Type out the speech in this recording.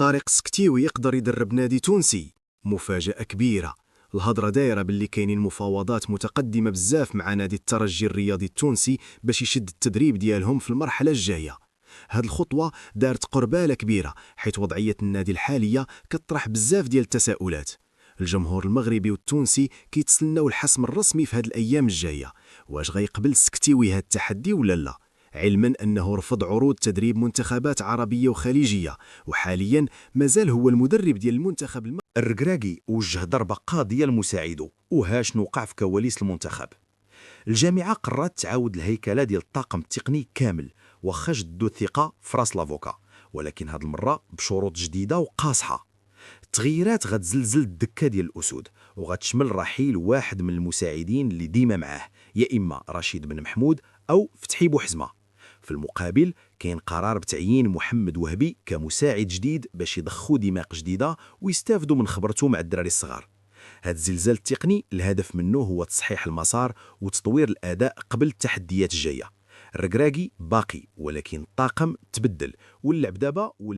طارق السكتيوي يقدر يدرب نادي تونسي؟ مفاجأة كبيرة. الهضرة دايرة باللي كاينين مفاوضات متقدمة بزاف مع نادي الترجي الرياضي التونسي باش يشد التدريب ديالهم في المرحلة الجاية. هاد الخطوة دارت قربالة كبيرة حيث وضعية النادي الحالية كتطرح بزاف ديال التساؤلات. الجمهور المغربي والتونسي كيتسناو الحسم الرسمي في هاد الأيام الجاية. واش غيقبل السكتيوي هاد التحدي ولا لا؟ علما أنه رفض عروض تدريب منتخبات عربية وخليجية، وحاليا مازال هو المدرب ديال المنتخب المغربي. الركراكي وجه ضربة قاضية لمساعده، وها شنو وقع في كواليس المنتخب. الجامعة قررت تعاود الهيكلة ديال الطاقم التقني كامل، واخا جدو الثقة في راس لافوكا، ولكن هاد المرة بشروط جديدة وقاصحة. التغييرات غتزلزل الدكة ديال الأسود، وغتشمل رحيل واحد من المساعدين اللي ديما معاه، يا إما رشيد بن محمود أو فتحي بوحزمة. في المقابل كاين قرار بتعيين محمد وهبي كمساعد جديد باش يضخوا دماغ جديدة ويستافدوا من خبرته مع الدراري الصغار. هذا الزلزال التقني الهدف منه هو تصحيح المسار وتطوير الأداء قبل التحديات الجاية. الركراكي باقي، ولكن الطاقم تبدل واللعب دابا